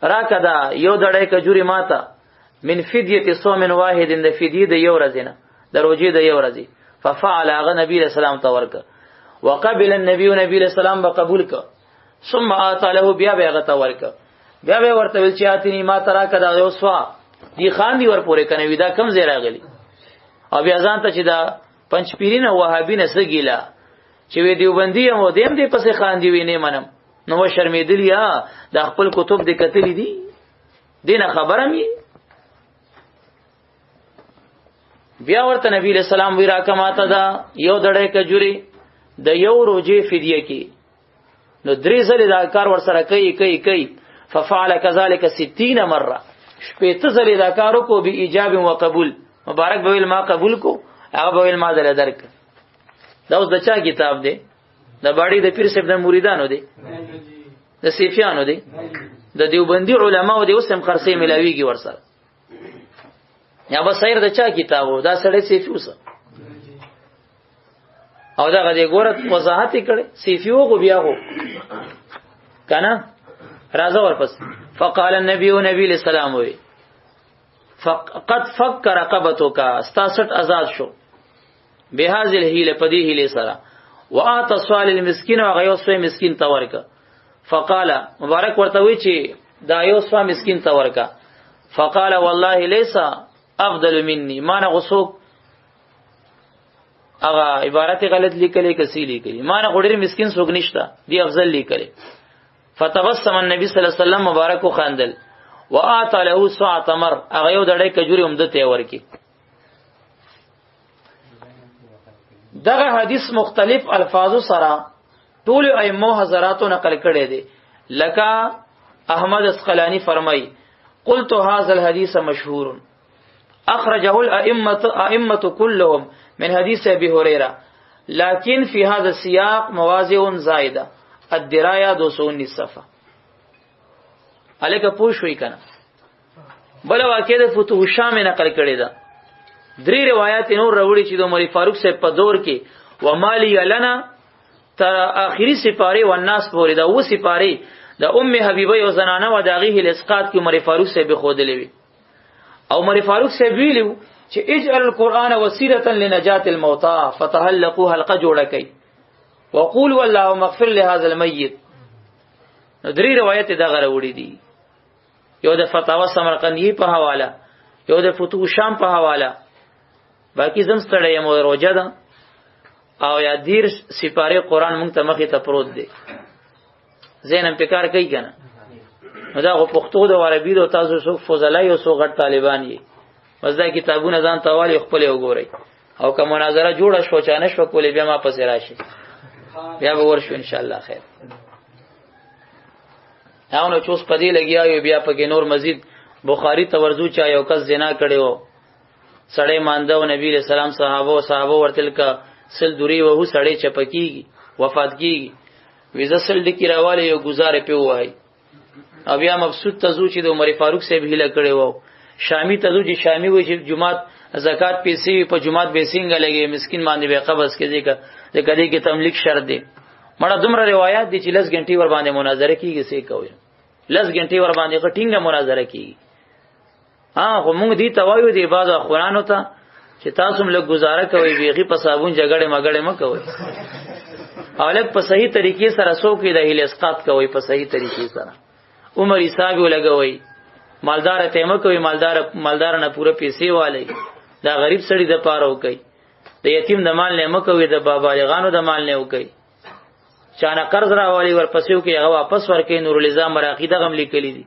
راکدا یو دړی کجوري ماته، من فدیه صوم واحد، د فدیه د یو ورځې نه، د روزې د یو ورځې. ففعل هغه نبی علیہ السلام ته ورکه. وقبل النبي نبی علیہ السلام بقبول ک. ثم اعطى له، بیا به هغه ته ورکه. بیا به ورته ویل چې اعطني ما تراکدا یو صاع دی خان دی ور پورې کنه ودا کم زی راغلی. او بیا ځان ته چې دا پنځ پیرین او وهابین سګیلا چې وی دیوبندی مو دیم دې پسې خان دی وینې منم، نو شرمېدلی ها د خپل کتب دې کتلی دي دینه خبره می. بیا ورته نبی له سلام وی راکماته دا یو دړې کجوري د یو روزې فدیه کی، نو درې ځله دا کار ور سره کوي. ففعل كذلك 60 مره، شپېته ځله دا کارو کو به ایجاب او قبول. مبارک بویل ما قبول کو، هغه بویل ما دل درک. دا اوس د چا کتاب دی؟ د باړي د پیر صاحب د مریدانو دی، د سیفیانو دی، د دیوبندی علماو دی. اوس هم خرڅې ملاویږي ورسره. یا به سیر د چا کتابو؟ دا سړی سیفی وسه او دا غدي ګورت وضاحت کړي سیفیو کو بیا کو کنه راځه ورپس. فقال النبي نبی علیہ السلام وی فقد فك رقبتك، استاسټ آزاد شو، بهذه الهيله پدی هیله سره. واعطى سوال المسكين، وغيو سوی مسکین ته ورکا. فقال مبارک ورته وی چې دا یو سوی مسکین ته ورکا. فقال والله ليس افضل مني، ما نه غسوک اغه عبارت غلط لیکلې کسی لیکلې، ما نه غوډری مسکین سوک نشتا دی افضل لیکلې. فتبسم النبي صلی الله علیه وسلم مبارک خواندل. واعطى له صاع تمر، اغه یو دړی کجوري هم دته ورکی. دغه حدیث مختلف الفاظو سره ټول ائمه حضراتو نقل کړي دي. لکه احمد اسقلانی فرمای قلت هذا الحديث مشهور اخرجه الائمه كلهم من حديث ابي هريره لكن في هذا السياق مواضع زائده الدرايه 219 صفحه. الکه پوښوي کنه بل واقع د فتوح شام نقل کړي ده. درې روایت نور راوړي چې د عمر فاروق صاحب په دور کې و مالی لنا تر اخري سپاره و الناس پورې دا و سپاره د ام حبیبه یو زنانه و داغي الاسقاط کې عمر فاروق صاحب خودلې وي. او عمر فاروق صاحب ویلو چې اجعل القرآن وسيله لنجات الموتى فتحلقوا حلقه جوړه کړي وقولوا اللهم اغفر لهذا الميت. درې روایت دا غوړي دي، یو د فتاوا سمرقندی په حواله، یو د فتوح شام په حواله. باقی زم ستړی یم روزه ده او یا دیر سپاره قرآن مونږ ته مخې ته پروت دی. زینم پکار کوي کنه نو دا غو پښتو د عربي د تاسو سو فضلای او سو غټ طالبان یې بس دا کتابونه ځان توالی خپل وګورئ او که مناظره جوړه شو چانه شو کولې بیا ما پسې راشي بیا به ورشو ان شاء الله خیر. هاونه چوس پدې لګیا یو بیا پکې نور مزید بخاری تورزو چا یو کس زنا کړو سړی مانده او نبی رسول الله صحابه ورتل کا سل دوری وو سړی چپکیږي وفات کیږي ویزه سل دکی راواله یو گزارې په وای او بیا مبسوط تزو چې د عمر فاروق صاحب هله کړي وو شامی تزو چې شامی وای چې جمعات زکات پیسې په جمعات به څنګه لګي مسكين باندې به قبض کې ځکه کدی کې تملیک شرط دی. مړه دومره روایت دي چې لس غنټي ور باندې مناظره کیږي څه کوي لس غنټي ور باندې غټینګه مناظره کیږي. خو موږ دې توایو دی باز قرآن ته چې تاسو موږ گزاره کوي بیغي په صابون جګړه مګړه مکوي اولک په صحیح طریقې سره سو کې د هیل اسقاط کوي په صحیح طریقې سره عمر حساب ولګوي مالدار ته مکوي مالدار نه پوره پیسې والی دا غریب سړی د پاره وکي د یتیم د مال نه مکوي د بالغانو د مال نه وکي چانه قرض راوالي ورپسې وکي هغه واپس ورکې نور الزام راقیده غم لیکلي دي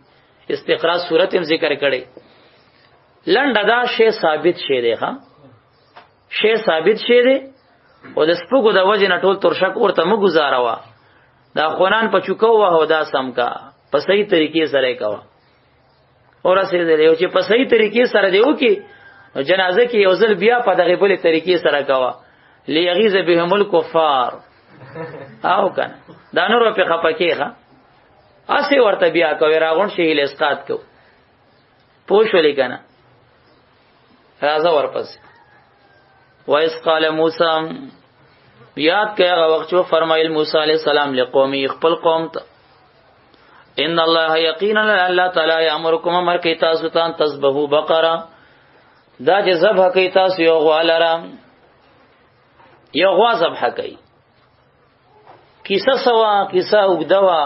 استقراء صورت هم ذکر کړي. لنډه دا شی ثابت شی دی ها شی ثابت شی دی او د سپوږو د وجه نه ټول ترشک ورته مو گزاروا دا خونان په چوکو وه دا سم کا په صحیح طریقې سره کوا اور رسېدل یو چې په صحیح طریقې سره دیو کې جنازه کې یو ځل بیا په دغه بل طریقې سره کوا لیغیظ بهم الکفار او کنه دا نور په خپکیغه اسی ورته بیا کوي راغون شي له اسقاط کو پوښ ولې کنه راځه ورپس وایس قال موسی یاد کړه وخت چې فرمایل موسی علی السلام لقومي خپل قوم ته ان الله یقینا الله تعالی یامرکم امر کی تاسو ته تذبحوا بقره دا چې ذبح کی تاسو یو غوالره یو غوا ذبح کی کیسه سوا کیسه وګدوا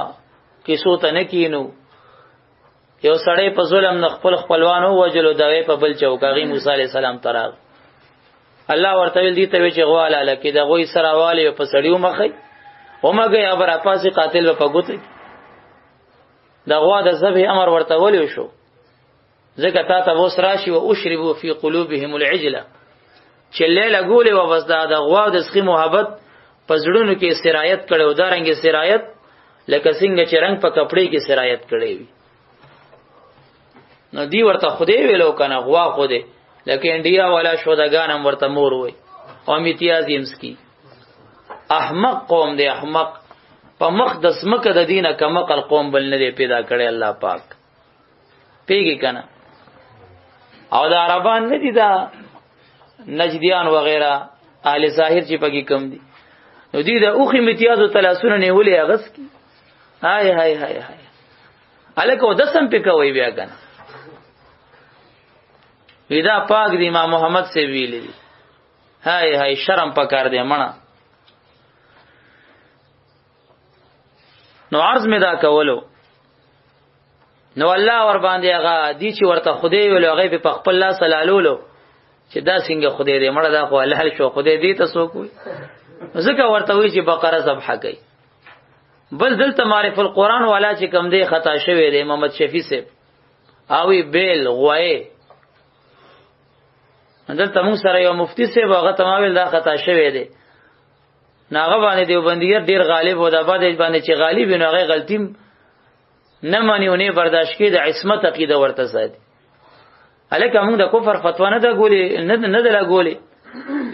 کیسو ته نکینو یو سړی په ظلم نه خپل خپلوانو وجلو دوی په بل چوکاغي موسی علی السلام تراغ الله ورته ویل دي ته چې غواله لکه دا غوي سراواله په سړیو مخې اومګه یا بر اپاسي قاتل په ګوتې دا غوا د ذبح امر ورته ولیو شو ځکه تا ته وس راشي او اشربوا فی قلوبهم العجله چې لیلا ګولې و بس دا د غوا د سخی محبت پزړونو کې سرایت کړو دا رنګ سرایت لکه څنګه چې رنگ په کپڑے کې سرایت کړي وي نو دی ورته خوده ویلو کنه غوا خوده لکه انډیا والا شودګانم ورته مور وای او امتیاز یمسکی احمق قوم دی احمق په مقدس مکه د دینه کمقل قوم بل نه دی پیدا کړي الله پاک پیږي کنه او د عربان نه دي دا نجدیان وغیرہ اهل ظاهر چې پکې کم دي نو دي د اوخي امتیاز او تلاسونه نیولې اغس کی هاي هاي هاي هاي الکه دسم پکوي بیا کنه ودا پاک دی امام محمد سے ویلی دی هاي هاي شرم پکار دی مړه نو عرض می دا کولو نو الله ور باندې هغه دی چې ورته خدای ویلو هغه په خپل الله سلالولو چې دا څنګه خدای دې مړه دا خو الله شو خدای دې تاسو کوی ځکه ورته وی چې بقره ذبح کوي بل دلته معرفت القرآن والا چې کم دی خطا شوی دی محمد شفیع صاحب اوی بیل غوای دلته موږ سره یو مفتی صاحب هغه تمامل دا خطا شوی دی ناغه باندې دیوبندیه ډیر غالب و دا باندې چې غالب نه هغه غلطی نه مانیونه برداشت کړي د عصمت عقیده ورته ساتي الکه موږ د کفر فتوا نه دا ګولې نه دا ګولې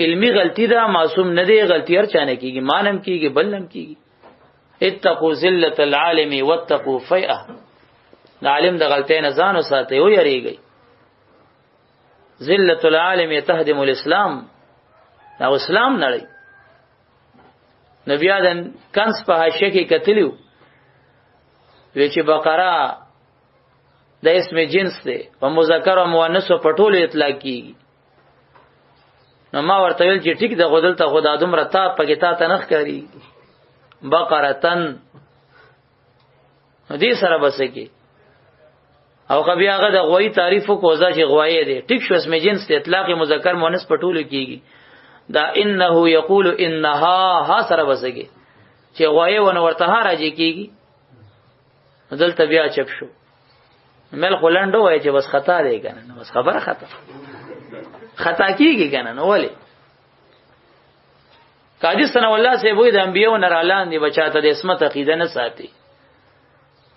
علمی غلطی دا معصوم نه دی غلطی هر چانه کیږي مانم کیږي بلنم کیږي اتقوا ذلت العالم واتقوا فیئه د عالم د غلطۍ نه ځان وساتئ او یریږئ ذلت العالم تهدم الاسلام او اسلام نړۍ نبی آدم کنس په حاشیه کې کتلیو وی چې بقره د اسم جنس دی او مذکر او مؤنث په ټولو اطلاق کیږي نو ما ورته ویل چې ټیک د غدل ته خدا دومره تا پکې تا تنخ کاری بقرتن دې سره بسکی او کبي هغه د غوي تعریف کو ځا چې غوایې دی ټیک شو اسم جنس دی اطلاق مذکر مؤنث په ټولو کیږي دا انه یقول انها ها سره بسکی چې غوایې ونه ورته راځي کیږي دلته بیا چپ شو مل خلندو وای چې بس خطا دی کنه بس خبره خطا کیږي کنه نو ولی قاضی سن الله سے وای د انبیو نه رالان دی بچاته د اسمت عقیده نه ساتي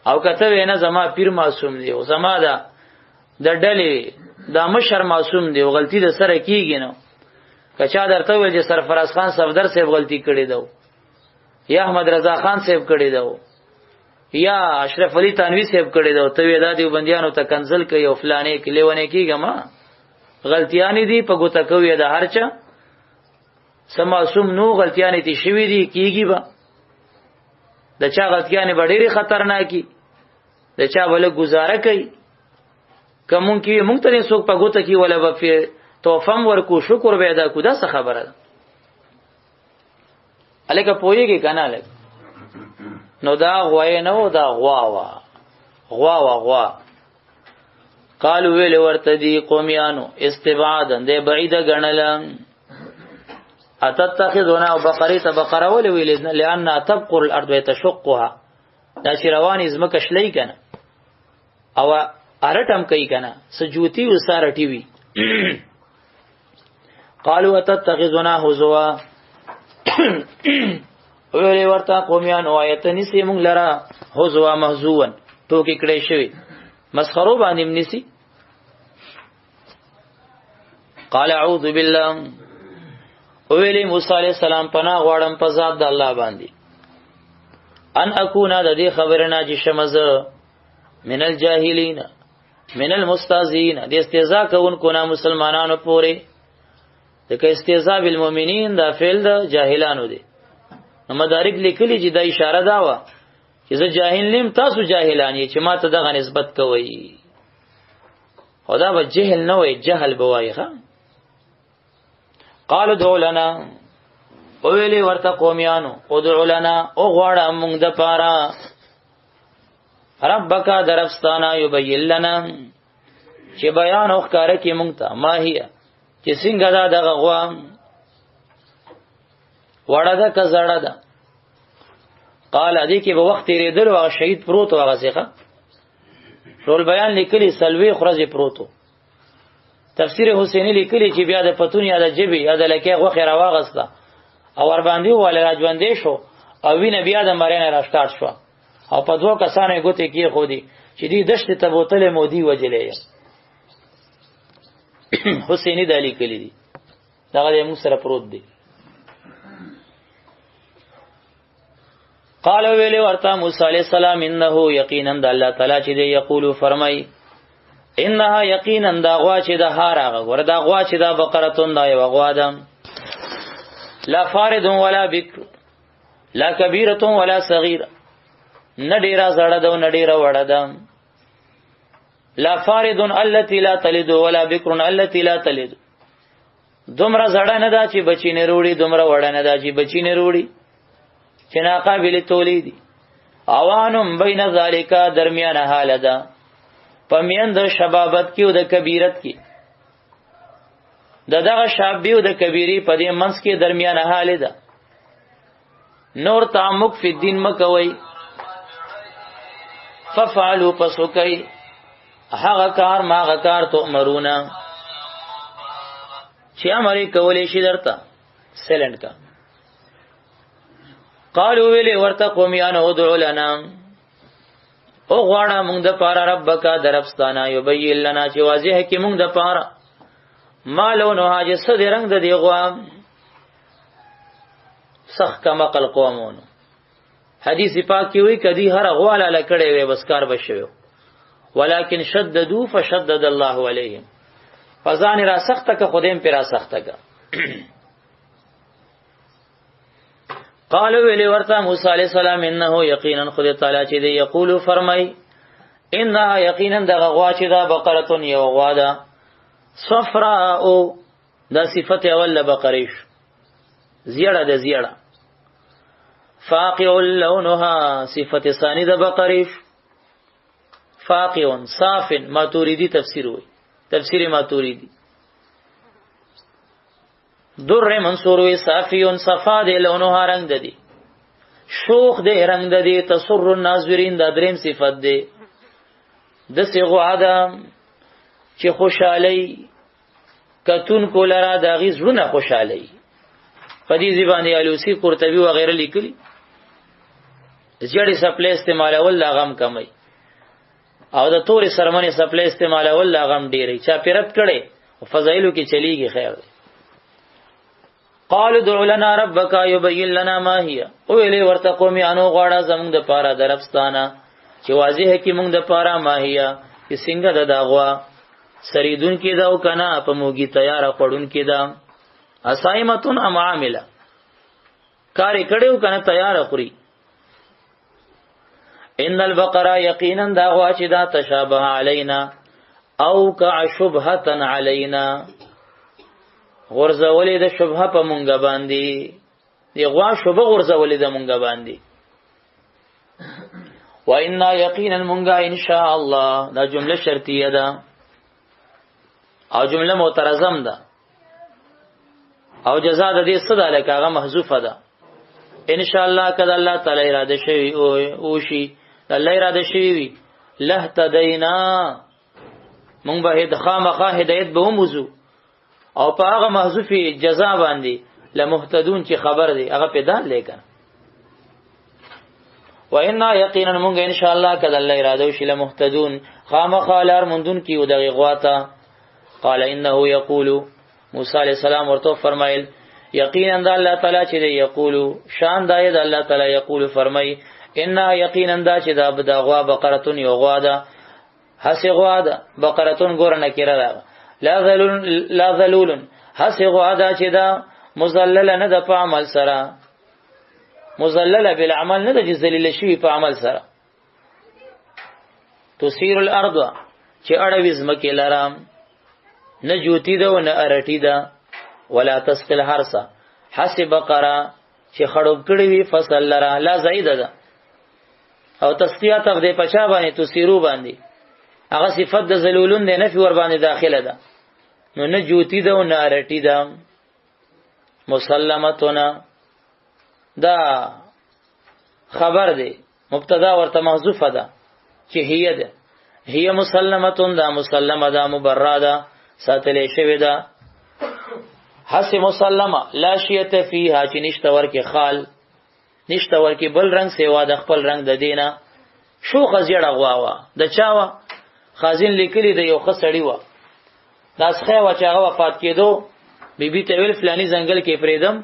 او کته وینا زما پیر معصوم دی او زما دا د ډلې د مشر معصوم دی او غلطی د سره کیږي نو کچا درته ویل چې سرفراز خان صفدر صاحب غلطی کړی دو یا احمد رضا خان صاحب کړی دو یا اشرف علی تنوی صاحب کړی دو ته وی دا دی بندیانو ته کنسل کوي او فلانه کې لیونه کیږي ما غلطیانی دی په ګوته کوي د هرچا سماسوم نو غلطیانی تی شوی دی کیږي با د چا غلطیانی ډېری خطرناکي د چا بل گزاره کوي کوم کی مونږ ته څوک په ګوته کې ولا په توفم ورکو شکر به ادا کو دا څه خبره ده الکه پويږي کنه الک نو دا غوای نو دا غوا قالو ویل ورته دی قومیانو استبعادن دے بعید غنلم اتتخذون او بقره تبقره ول ویل لان تبقر الارض وتشقها دا شروان زمکه شلای کنه او ارټم کوي کنه سجوتی وسارټی وی قالوا اتتخذون هزوا ویلی ورته قومیان آیت نسی مونږ لرا حزوا محزون ټوکی کړي شوی مسخرو باندې نسی. قال اعوذ بالله ویلی موسی علیہ السلام پناه غواړم په ذات د الله باندې ان اكونا د دې خبرنا چې شمز من الجاهلین من المستهزئین د استهزاء کوونکو نه مسلمانانو پورې د که استهزاء بالمؤمنین دا فعل د جاهلانو دی. نو مدارک لیکلی چې دا اشاره دا و چې زه جاهل نیم تاسو جاهلان یې چې ما ته دغه نسبت کوي. خدا به جهل نه وای جهل بوای ښا. قالو ادعوا لنا ویلی ورته قومیانو ادعوا لنا او غواړه موږ د پاره ربک درفستانا یبین لنا چې بیان او ښکار کې موږ ته ما هي چې څنګه دا دغه غوا وړه ده که زړه ده. قال ادي کې به وخت ریدل او شهید پروت او غزيخه ټول بیان لیکلی سلوي خرزي پروتو. تفسیر حسینی لیکلی چې بیا د پتون یا د جبی یا د لکه غوخه راواغسته او ور باندې ول راځوندې شو او وینه بیا د مرینه راستارت شو او په دوه کسانې ګوتې کې خو دي چې دې دشت ته بوتل مودي وجلې حسینی د لیکلی دي دغه موږ سره پروت دي. قال ویلی ورته موسی علیہ السلام انه یقینا د الله تعالی چې دی یقول فرمای انها یقینا دا غوا چې د هارغه ور دا غوا چې د بقرتون دا یو غوا ده لا فارد ولا بکر لا کبیره ولا صغیره نه ډیره زړه ده نه ډیره وړه ده. لا فارد التي لا تلد ولا بکر التي لا تلد دومره زړه نه ده چې بچی نه وروړي دومره وړه نه ده چې بچی نه وروړي چې ناقابل تولیدی. اوانم بین ذالک درمیان حال ده پمیند شبابت کی او د کبیرت کی دغه شابی او د کبیری په دې منځ کې درمیان حال ده. نور تعمق فی الدین مکوي ففعلوا پسوکای هغه کار ماغه کار تؤمرون چې امر کولې شي درته سیلنٹ کا. قالو ویلی ورته قومیان ادعو لنا او غواړه موږ د پاره ربک درفستانا یبین لنا چې واضح کې موږ د پاره مالو نو حاجه سد رنگ د دی غوا سخ کما قل قومون حدیث پاک کې وی کدی هر غواله لکړې وي بس کار بشوي ولکن شددوا فشدد الله علیهم فزان را سخت کا خودیم پر را سخت کا. قالو ویلی ورته موسی علیہ السلام انه یقینا خدای تعالی چې دی یقول فرمای انها یقینا دغه غوا چې دا بقرتون یو غوا ده صفراء او دا صفت اول بقریش زیړه ده زیړه فاقع لونها صفت ثانی ده بقریش فاقع صاف ماتوریدی تفسیر وی تفسیر ماتوریدی در منصور وی صافیون صفا ده لونها رنگ ده دی شوخ ده رنگ ده دی تسر الناظرین ده دریم صفت ده دسی غوا ده چې خوشحالی کتون کو لرا دا غی زړه خوشحالی په دې زبانه الوسی قرطبی و غیره لیکلی زیړی سپلې استعمالول لا غم کمی او د تورې سرمنې سپلې استعمالول لا غم ډیری چا پیرت کړي او فضایلو کې چلیږي خیر دی. قالوا ادع لنا ربك يبين لنا ما هي او ویلی ورته قومي انو غواړه زموږ د پاره درفستانه چې واضح کی موږ د پاره ما هي چې څنګه د داغوا سریدون کې دا او کنا په موګي تیار پړون کې دا اسایمتون ام عامله کاری کړو کنه تیار خوري. ان البقره یقینا دا غوا چې دا تشابه علینا او کعشبهه علینا غرزولې د شبهه په مونږه باندې دی غوا شبهه غرزولې د مونږه باندې. و ان یقینا مونږه ان شاء الله دا جمله شرطیه ده او جمله معترضم ده او جزاء د دې صدا لکه هغه محذوفه ده. ان شاء الله کله الله تعالی اراده شوی او شي الله اراده شوی له تدینا مونږ به د خامخا هدایت به موضوع او په هغه محذوفي جزاء باندې لمهتدون چې خبر دی هغه په دال لیکن وإنا یقینا مونږ ان شاء الله کله الله اراده وشي لمهتدون خامخالار مندون کیو دغه غواتا قال انه یقول موسی علیہ السلام ورته فرمایل یقینا د الله تعالی چې دی یقول شان دای د الله تعالی یقول فرمای ان یقینا دا چې دا بدغوا بقرتون یو غوا ده حسی غوا ده بقرتون ګور نه کړه لا ذلول حسی غوا ده چې دا مذلل نه د په عمل سره مذلل بالعمل نه د ذلیل شوی په عمل سره تسیر الارض چې اړوي زمکه لرام نه جوتی ده و نه ارټی ده ولا تسقل حرسا حسب بقره چې خړوب کړي وي فصل لرا لا زائده ده او تسقیه تغذیه پچا باندې تسیرو باندې هغه صفت د ذلولون نه نفي ور باندې داخله ده نو نه جوتی ده و نه ارټی ده مسلمتونه دا خبر دی مبتدا ورته محذوفه ده چې هي ده هي مسلمتون دا مسلمه ده مبرده ساتلې شوی ده حس مسلمه لا شیت فیها چې نشته ورکه خال نشته ورکه بل رنگ سیوا د خپل رنگ د دینه شو غزیړه غواوا د چاوا خازن لیکلی د یو خسړی و داس خو وا چې هغه وفات کېدو بیبي ته ویل فلانی ځنګل کې پریدم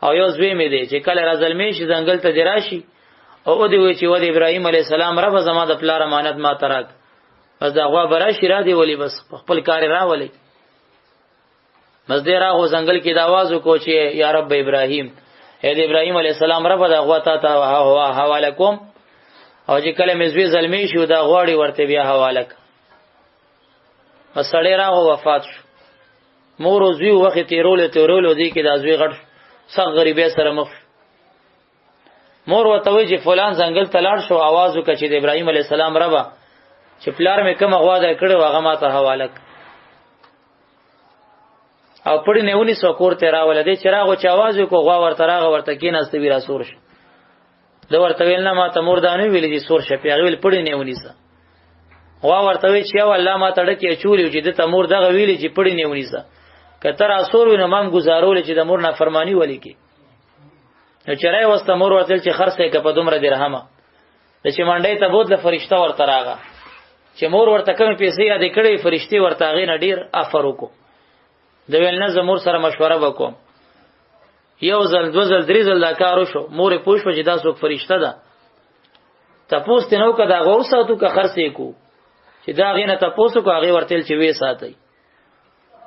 او یو زوی مې دی چې کله راځلمې شي ځنګل ته دراشي او دی وی چې ود ابراهیم علی السلام رب زما د پلار امانت ما ترک بس دا غوا براشي را دی ولی بس خپل کار راولي بس دې راغو ځنګل کې د आवाज وکړو چې یا رب ابراهیم اې د ابراهیم علی السلام رب دا غوا ته حواله کوم او چې کله مې زوی ظلمې شو دا غواړي ورته بیا حواله بس سړی راغو وفات شو مور او زوی وخت تیرول دی کې د زوی غټ سخت غریبه سره مخ مور وته وی چې فلان ځنګل ته لاړ شو आवाज وکړي چې د ابراهیم علی السلام ربا چې پلار مې کوم غوا در کړو هغه ما ته حواله او پړې نیونی سو کور ته راول دي چې راغو چې आवाज وکړو غوا ورته راغ ورته کېناست ویرا سور شه د ورته ویل نه ما ته مردانه ویلې دي سور شه پیغه ویل پړې نیونی سه غوا ورته وی چې والله ما ته ډکه چولی چې د تمور دغه ویلې چې پړې نیونی سه کتر اسور وینم مام گزارول چې د مور نه فرمانی ولي کی نو چرای واست مور ورتل چې خرڅه ک په دومره درهمه د چې منډې ته بوتله فرشته ورته راغه چې مور ورته کوم پیسې یاد کړې فرشتي ورته غې نه ډیر افر وکړو د ویل نه زمور سره مشوره وکوم یو ځل دو ځل درې ځل دا کار وشو مور پوښ په جدا څوک فرشته ده تاسو ته نو کدا غو ساتو که خرڅه کو چې دا غې نه تاسو کو هغه ورتل چې وې ساتي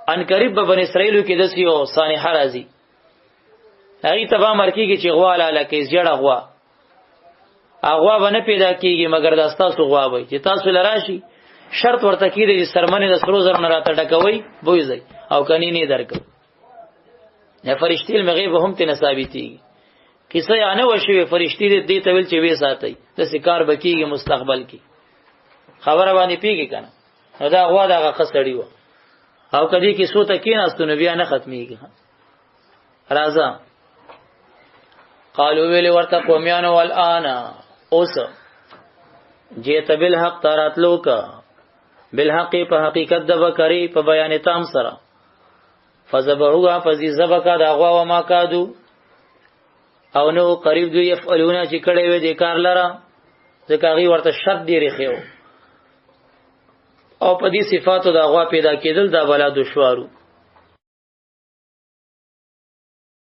ان قریب به بن اسرائیل کې دسیو صانح راضی هغه تبا مرکیږي چې غوا لاله کې زیړه غوا هغه باندې پیدا کیږي مگر د تاسو غوا وي چې تاسو لراشي شرط ورته کیږي چې سرمنه د سرو زر نه راته ډکوي بوځي او کني نه درکو یا فرشتي الغیب هم ته ثابتي کیسه یا نه وشوي فرشتي دې ته ویل چې وې ساتي د سکار بکیږي مستقبل کې خبره باندې پیږي کنه نو دا غوا دغه خسړی و او کدی کی سوته کیناستو نو بیا نه ختمیږي راځه قالو ویل ورته قومیانو والآن اوس جیت بالحق تراتلو کا بالحق په حقیقت د بکری په بیان تام سره فذبحوا فذي زبکا دا غوا و ما کادو او نو قریب دوی يفعلون چې کړي وي د کار لره ځکه غي ورته شرط دی رخیو او په دې صفاتو دا غوا پیدا کېدل دا بلا دشوارو